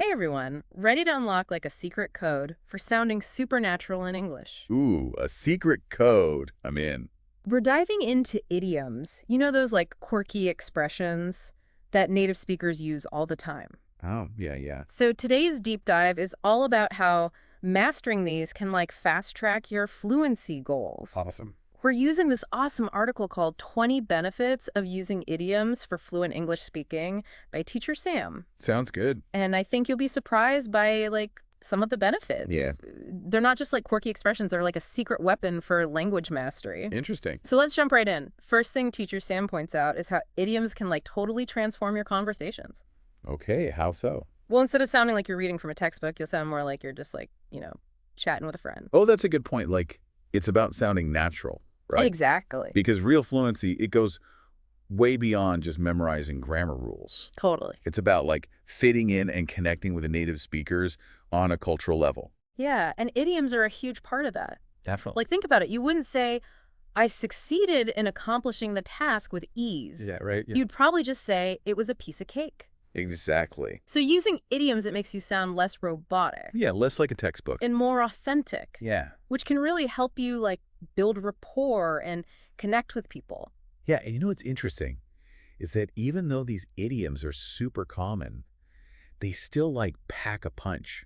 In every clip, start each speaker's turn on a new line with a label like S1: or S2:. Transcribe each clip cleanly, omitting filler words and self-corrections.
S1: Hey everyone, ready to unlock like a secret code for sounding supernatural in English?
S2: Ooh, a secret code. I'm in.
S1: We're diving into idioms. You know those like quirky expressions that native speakers use all the time.
S2: Oh, yeah, yeah.
S1: So today's deep dive is all about how mastering these can like fast track your fluency goals.
S2: Awesome.
S1: We're using this awesome article called 20 Benefits of Using Idioms for Fluent English Speaking by Teacher Sam.
S2: Sounds good.
S1: And I think you'll be surprised by like some of the benefits.
S2: Yeah.
S1: They're not just like quirky expressions, they're like a secret weapon for language mastery.
S2: Interesting.
S1: So let's jump right in. First thing Teacher Sam points out is how idioms can like totally transform your conversations.
S2: Okay, how so?
S1: Well, instead of sounding like you're reading from a textbook, you'll sound more like you're just like, chatting with a friend.
S2: Oh, that's a good point. Like, it's about sounding natural, right?
S1: Exactly.
S2: Because real fluency, it goes way beyond just memorizing grammar rules.
S1: Totally.
S2: It's about, like, fitting in and connecting with the native speakers on a cultural level.
S1: Yeah, and idioms are a huge part of that.
S2: Definitely.
S1: Like, think about it. You wouldn't say, I succeeded in accomplishing the task with ease.
S2: Yeah, right? Yeah.
S1: You'd probably just say it was a piece of cake.
S2: Exactly.
S1: So using idioms, it makes you sound less robotic
S2: Yeah, less like a textbook.
S1: and more authentic,
S2: Yeah.
S1: which can really help you like build rapport and connect with people.
S2: Yeah, and you know what's interesting is that even though these idioms are super common, they still, like, pack a punch.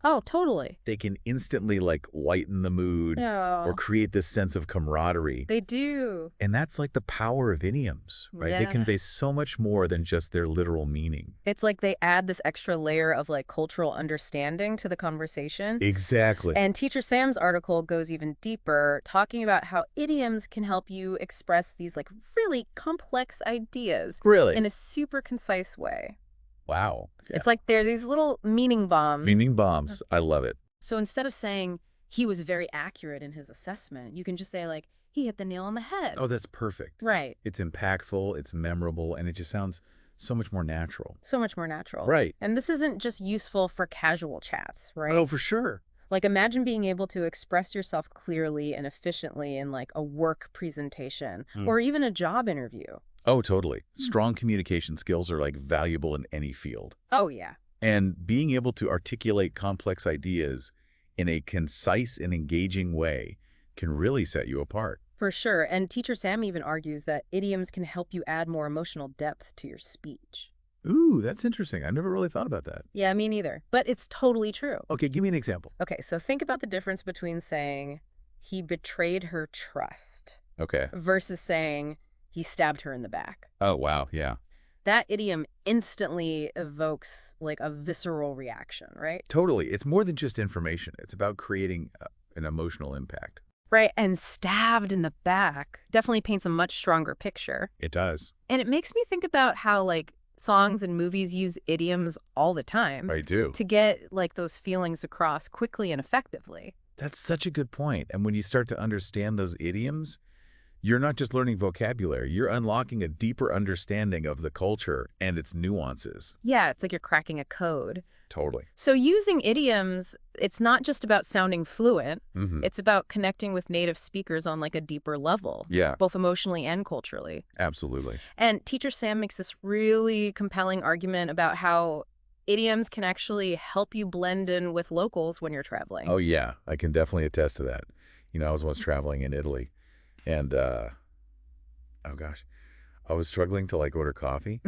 S1: Oh, totally.
S2: They can instantly, like, lighten the mood
S1: Yeah,
S2: or create this sense of camaraderie.
S1: they do.
S2: And that's, like, the power of idioms, right? They
S1: Yeah.
S2: convey so much more than just their literal meaning.
S1: It's like they add this extra layer of like cultural understanding to the conversation.
S2: Exactly.
S1: And Teacher Sam's article goes even deeper, talking about how idioms can help you express these like really complex ideas
S2: Really?
S1: in a super concise way.
S2: Wow. Yeah.
S1: It's like they're these little meaning bombs.
S2: Meaning bombs. I love it.
S1: So instead of saying he was very accurate in his assessment, you can just say like he hit the nail on the head.
S2: Oh, that's perfect.
S1: Right.
S2: It's impactful, it's memorable, and it just sounds so much more natural.
S1: So much more natural.
S2: Right.
S1: And this isn't just useful for casual chats, right?
S2: Oh, for sure.
S1: Like imagine being able to express yourself clearly and efficiently in like a work presentation or even a job interview.
S2: Oh, totally. Strong communication skills are, like, valuable in any field.
S1: Oh, yeah.
S2: And being able to articulate complex ideas in a concise and engaging way can really set you apart.
S1: For sure. And Teacher Sam even argues that idioms can help you add more emotional depth to your speech.
S2: Ooh, that's interesting. I never really thought about that.
S1: Yeah, me neither. But it's totally true.
S2: Okay, give me an example.
S1: Okay, so think about the difference between saying he betrayed her trust
S2: Okay.
S1: versus saying he stabbed her in the back.
S2: Oh, wow. Yeah.
S1: That idiom instantly evokes like a visceral reaction, right?
S2: Totally. It's more than just information. It's about creating an emotional impact.
S1: Right, and stabbed in the back definitely paints a much stronger picture.
S2: It does.
S1: And it makes me think about how like songs and movies use idioms all the time
S2: I do.
S1: to get like those feelings across quickly and effectively.
S2: That's such a good point. And when you start to understand those idioms, you're not just learning vocabulary. You're unlocking a deeper understanding of the culture and its nuances.
S1: Yeah, it's like you're cracking a code.
S2: Totally.
S1: So using idioms, it's not just about sounding fluent.
S2: Mm-hmm.
S1: It's about connecting with native speakers on like a deeper level,
S2: Yeah,
S1: both emotionally and culturally.
S2: absolutely.
S1: And Teacher Sam makes this really compelling argument about how idioms can actually help you blend in with locals when you're traveling.
S2: Oh, yeah. I can definitely attest to that. You know, I was once traveling in Italy and, oh gosh, I was struggling to, like, order coffee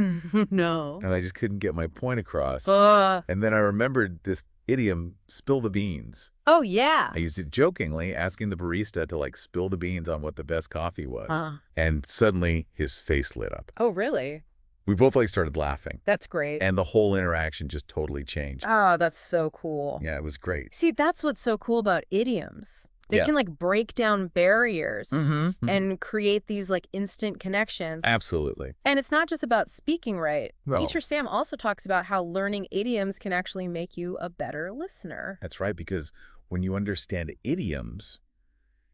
S1: No.
S2: and I just couldn't get my point across.
S1: Oh,
S2: And then I remembered this idiom, spill the beans.
S1: yeah.
S2: I used it jokingly, asking the barista to, like, spill the beans on what the best coffee was. And suddenly his face lit up.
S1: Oh, really?
S2: We both, like, started laughing.
S1: That's great.
S2: And the whole interaction just totally changed.
S1: Oh, that's so cool.
S2: Yeah, it was great.
S1: See, that's what's so cool about idioms. They
S2: Yeah.
S1: can like break down barriers
S2: Mm-hmm.
S1: and create these like instant connections.
S2: Absolutely.
S1: And it's not just about speaking right.
S2: No.
S1: Teacher Sam also talks about how learning idioms can actually make you a better listener.
S2: That's right, because when you understand idioms,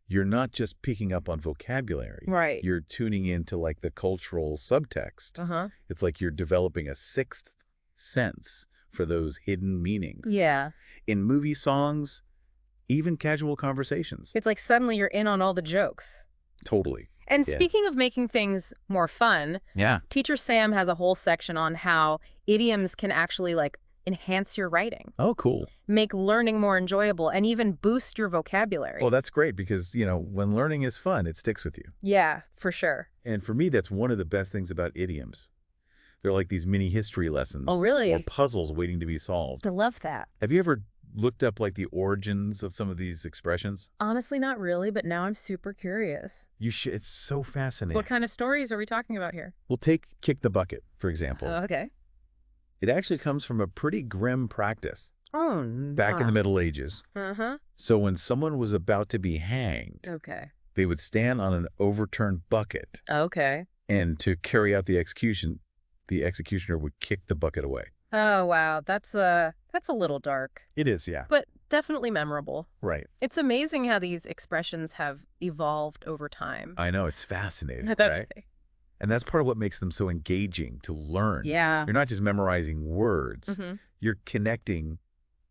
S2: you're not just picking up on vocabulary.
S1: Right.
S2: You're tuning into, like, the cultural subtext.
S1: Uh-huh.
S2: It's like you're developing a sixth sense for those hidden meanings.
S1: Yeah.
S2: In movie songs, even casual conversations.
S1: It's like suddenly you're in on all the jokes.
S2: Totally.
S1: And
S2: Yeah.
S1: speaking of making things more fun,
S2: Yeah.
S1: Teacher Sam has a whole section on how idioms can actually like enhance your writing,
S2: Oh, cool.
S1: make learning more enjoyable, and even boost your vocabulary.
S2: Well, that's great because, when learning is fun, it sticks with you.
S1: Yeah, for sure.
S2: And for me, that's one of the best things about idioms. They're like these mini history lessons
S1: Oh,
S2: or
S1: really?
S2: puzzles waiting to be solved.
S1: I love that.
S2: Have you ever looked up like the origins of some of these expressions?
S1: Honestly, not really, but now I'm super curious.
S2: You should. It's so fascinating.
S1: What kind of stories are we talking about here?
S2: We'll take kick the bucket, for example.
S1: Okay.
S2: It actually comes from a pretty grim practice
S1: Oh,
S2: back in the Middle Ages.
S1: Uh-huh.
S2: So when someone was about to be hanged,
S1: Okay.
S2: they would stand on an overturned bucket,
S1: Okay.
S2: and to carry out the execution, the executioner would kick the bucket away.
S1: Oh, wow. That's a little dark,
S2: It is, yeah.
S1: but definitely memorable.
S2: Right.
S1: It's amazing how these expressions have evolved over time.
S2: I know, it's fascinating,
S1: That's
S2: right?
S1: right.
S2: And that's part of what makes them so engaging to learn.
S1: Yeah.
S2: You're not just memorizing words,
S1: Mm-hmm.
S2: you're connecting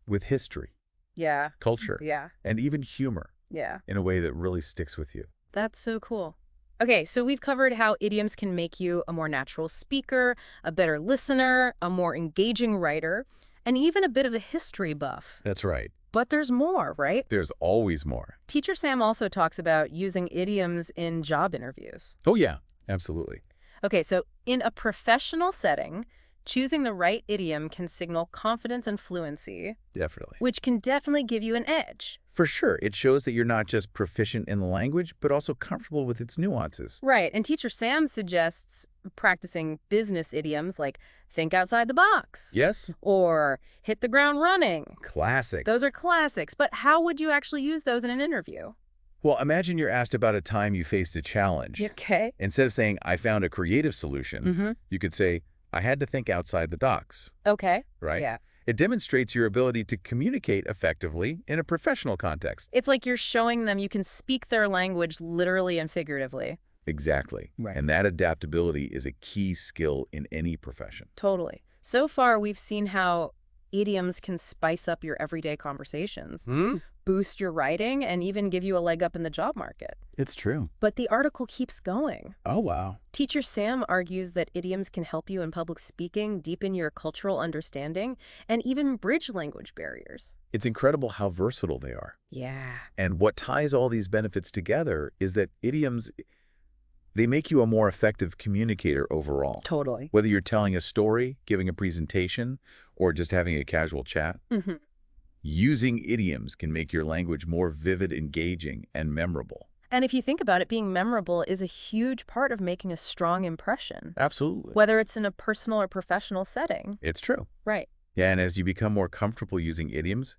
S2: with history,
S1: Yeah.
S2: culture,
S1: Yeah.
S2: and even humor
S1: Yeah.
S2: in a way that really sticks with you.
S1: That's so cool. Okay, so we've covered how idioms can make you a more natural speaker, a better listener, a more engaging writer, and even a bit of a history buff.
S2: That's right.
S1: But there's more, right?
S2: There's always more.
S1: Teacher Sam also talks about using idioms in job interviews.
S2: Oh, yeah, absolutely.
S1: Okay, so in a professional setting, choosing the right idiom can signal confidence and fluency,
S2: Definitely.
S1: which can definitely give you an edge.
S2: For sure, it shows that you're not just proficient in the language, but also comfortable with its nuances.
S1: Right, and Teacher Sam suggests practicing business idioms like think outside the box.
S2: Yes?
S1: Or hit the ground running.
S2: Classic.
S1: Those are classics, but how would you actually use those in an interview?
S2: Well, imagine you're asked about a time you faced a challenge.
S1: Okay.
S2: Instead of saying, I found a creative solution,
S1: Mm-hmm.
S2: you could say, I had to think outside the box,
S1: Okay.
S2: right?
S1: Yeah.
S2: It demonstrates your ability to communicate effectively in a professional context.
S1: It's like you're showing them you can speak their language literally and figuratively.
S2: Exactly.
S1: Right.
S2: And that adaptability is a key skill in any profession.
S1: Totally. So far, we've seen how idioms can spice up your everyday conversations, boost your writing, and even give you a leg up in the job market.
S2: It's true.
S1: But the article keeps going.
S2: Oh, wow.
S1: Teacher Sam argues that idioms can help you in public speaking, deepen your cultural understanding, and even bridge language barriers.
S2: It's incredible how versatile they are.
S1: Yeah.
S2: And what ties all these benefits together is that idioms, they make you a more effective communicator overall.
S1: Totally.
S2: Whether you're telling a story, giving a presentation, or just having a casual chat,
S1: Mm-hmm.
S2: using idioms can make your language more vivid, engaging, and memorable.
S1: And if you think about it, being memorable is a huge part of making a strong impression,
S2: Absolutely.
S1: whether it's in a personal or professional setting.
S2: It's true.
S1: Right.
S2: Yeah, and as you become more comfortable using idioms,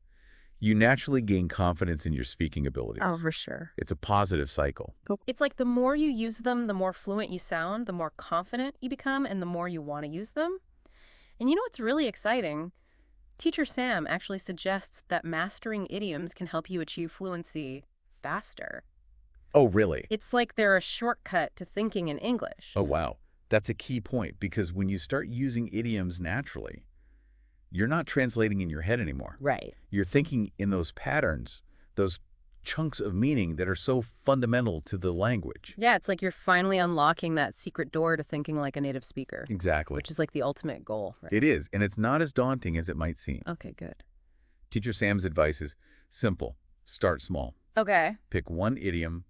S2: you naturally gain confidence in your speaking abilities.
S1: Oh, for sure.
S2: It's a positive cycle.
S1: It's like the more you use them, the more fluent you sound, the more confident you become, and the more you want to use them. And you know what's really exciting? Teacher Sam actually suggests that mastering idioms can help you achieve fluency faster.
S2: Oh, really?
S1: It's like they're a shortcut to thinking in English.
S2: Oh, wow. That's a key point because when you start using idioms naturally, you're not translating in your head anymore.
S1: Right.
S2: You're thinking in those patterns, those chunks of meaning that are so fundamental to the language.
S1: Yeah, it's like you're finally unlocking that secret door to thinking like a native speaker,
S2: Exactly.
S1: which is like the ultimate goal. Right?
S2: It is, and it's not as daunting as it might seem.
S1: Okay, good.
S2: Teacher Sam's advice is simple. Start small.
S1: Okay.
S2: Pick one idiom,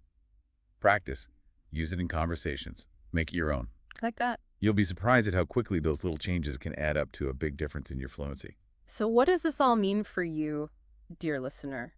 S2: practice, use it in conversations, make it your own.
S1: Like that.
S2: You'll be surprised at how quickly those little changes can add up to a big difference in your fluency.
S1: So what does this all mean for you, dear listener?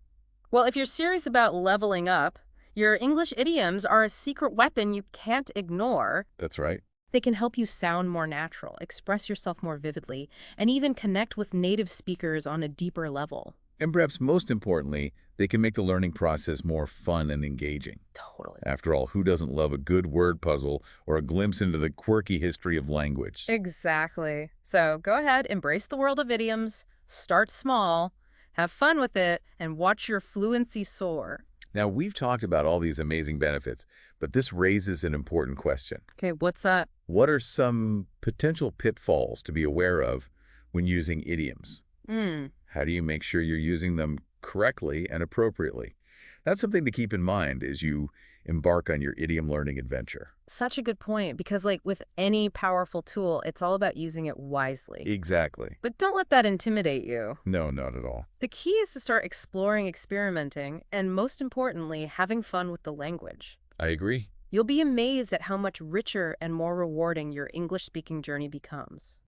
S1: Well, if you're serious about leveling up, your English idioms are a secret weapon you can't ignore.
S2: That's right.
S1: They can help you sound more natural, express yourself more vividly, and even connect with native speakers on a deeper level.
S2: And perhaps most importantly, they can make the learning process more fun and engaging.
S1: Totally.
S2: After all, who doesn't love a good word puzzle or a glimpse into the quirky history of language?
S1: Exactly. So go ahead, embrace the world of idioms, start small, have fun with it, and watch your fluency soar.
S2: Now, we've talked about all these amazing benefits, but this raises an important question.
S1: Okay, what's that?
S2: What are some potential pitfalls to be aware of when using idioms? How do you make sure you're using them correctly and appropriately? That's something to keep in mind as you embark on your idiom learning adventure.
S1: Such a good point, because like with any powerful tool, it's all about using it wisely.
S2: Exactly.
S1: But don't let that intimidate you.
S2: No, not at all.
S1: The key is to start exploring, experimenting, and most importantly, having fun with the language.
S2: I agree.
S1: You'll be amazed at how much richer and more rewarding your English speaking journey becomes.